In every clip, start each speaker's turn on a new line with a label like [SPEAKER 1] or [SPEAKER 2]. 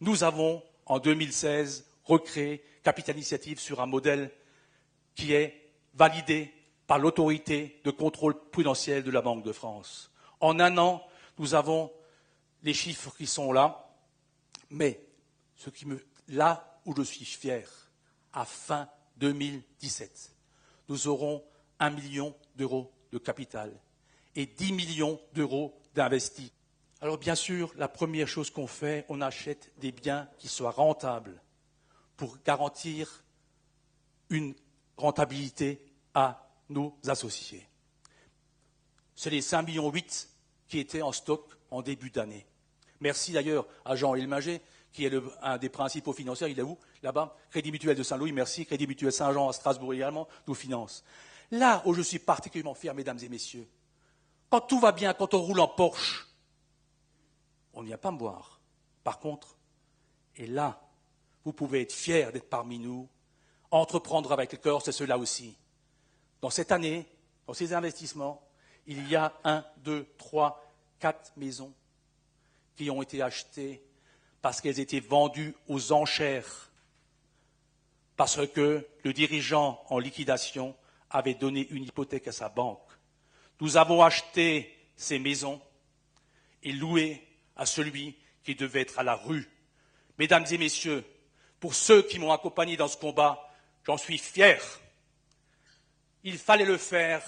[SPEAKER 1] Nous avons, en 2016, recréé Capital Initiative sur un modèle qui est validé par l'autorité de contrôle prudentiel de la Banque de France. En un an, nous avons les chiffres qui sont là, mais là où je suis fier, à fin 2017, nous aurons 1 million d'euros de capital et 10 millions d'euros d'investis. Alors bien sûr, la première chose qu'on fait, on achète des biens qui soient rentables pour garantir une rentabilité à nos associés. C'est les 5,8 millions qui étaient en stock en début d'année. Merci d'ailleurs à Jean Elminger, qui est un des principaux financiers. Il est où? Là-bas. Crédit Mutuel de Saint-Louis, merci. Crédit Mutuel Saint-Jean à Strasbourg également nous finance. Là où je suis particulièrement fier, mesdames et messieurs, quand tout va bien, quand on roule en Porsche, on ne vient pas me voir. Par contre, et là, vous pouvez être fiers d'être parmi nous. Entreprendre avec le cœur, c'est cela aussi. Dans cette année, dans ces investissements, il y a 1, 2, 3, 4 maisons qui ont été achetées parce qu'elles étaient vendues aux enchères, parce que le dirigeant en liquidation avait donné une hypothèque à sa banque. Nous avons acheté ces maisons et loué à celui qui devait être à la rue. Mesdames et messieurs, pour ceux qui m'ont accompagné dans ce combat, j'en suis fier. Il fallait le faire,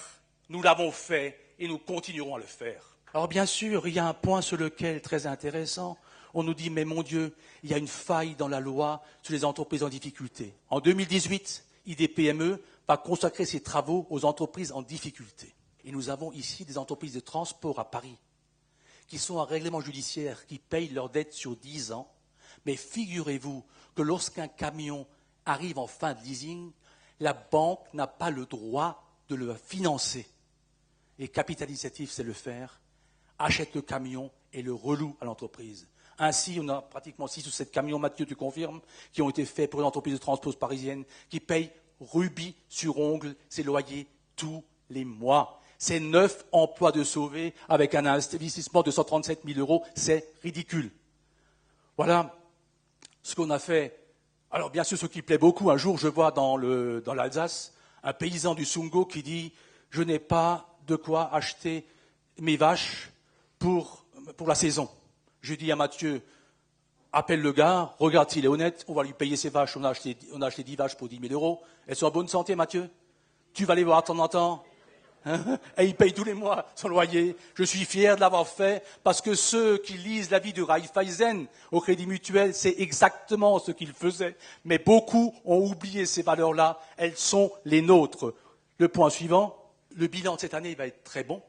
[SPEAKER 1] nous l'avons fait et nous continuerons à le faire. Alors bien sûr, il y a un point sur lequel, très intéressant, on nous dit, mais mon Dieu, il y a une faille dans la loi sur les entreprises en difficulté. En 2018, IDPME va consacrer ses travaux aux entreprises en difficulté. Et nous avons ici des entreprises de transport à Paris qui sont en règlement judiciaire, qui payent leurs dettes sur 10 ans. Mais figurez-vous que lorsqu'un camion arrive en fin de leasing, la banque n'a pas le droit de le financer. Et Capital Initiative sait le faire, achète le camion et le reloue à l'entreprise. Ainsi, on a pratiquement 6 ou 7 camions, Mathieu, tu confirmes, qui ont été faits pour une entreprise de transport parisienne qui paye rubis sur ongle ses loyers tous les mois. C'est 9 emplois de sauvés avec un investissement de 137 000 euros, c'est ridicule. Voilà ce qu'on a fait. Alors bien sûr, ce qui plaît beaucoup, un jour je vois dans l'Alsace un paysan du Sungo qui dit « Je n'ai pas de quoi acheter mes vaches pour la saison ». Je dis à Mathieu, appelle le gars, regarde s'il est honnête, on va lui payer ses vaches, on a acheté 10 vaches pour 10 000 euros. Elles sont en bonne santé, Mathieu? Tu vas les voir de temps en temps? Et il paye tous les mois son loyer. Je suis fier de l'avoir fait parce que ceux qui lisent l'avis du Raiffeisen au Crédit Mutuel, c'est exactement ce qu'ils faisaient. Mais beaucoup ont oublié ces valeurs-là. Elles sont les nôtres. Le point suivant, le bilan de cette année va être très bon.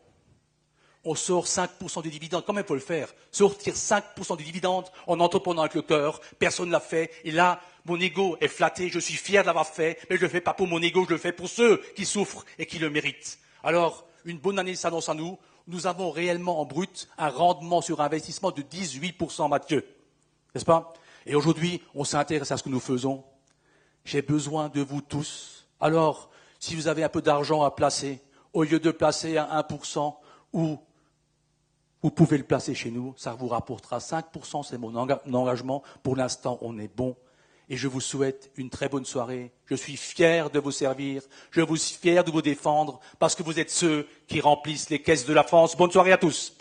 [SPEAKER 1] On sort 5% du dividende, quand même il faut le faire. Sortir 5% du dividende en entreprenant avec le cœur, personne ne l'a fait. Et là, mon ego est flatté, je suis fier de l'avoir fait, mais je ne le fais pas pour mon ego, je le fais pour ceux qui souffrent et qui le méritent. Alors, une bonne année s'annonce à nous. Nous avons réellement en brut un rendement sur investissement de 18%, Mathieu. N'est-ce pas? Et aujourd'hui, on s'intéresse à ce que nous faisons. J'ai besoin de vous tous. Alors, si vous avez un peu d'argent à placer, au lieu de placer à 1%, ou vous pouvez le placer chez nous, ça vous rapportera 5%, c'est mon engagement. Pour l'instant, on est bon. Et je vous souhaite une très bonne soirée. Je suis fier de vous servir, je suis fier de vous défendre, parce que vous êtes ceux qui remplissent les caisses de la France. Bonne soirée à tous.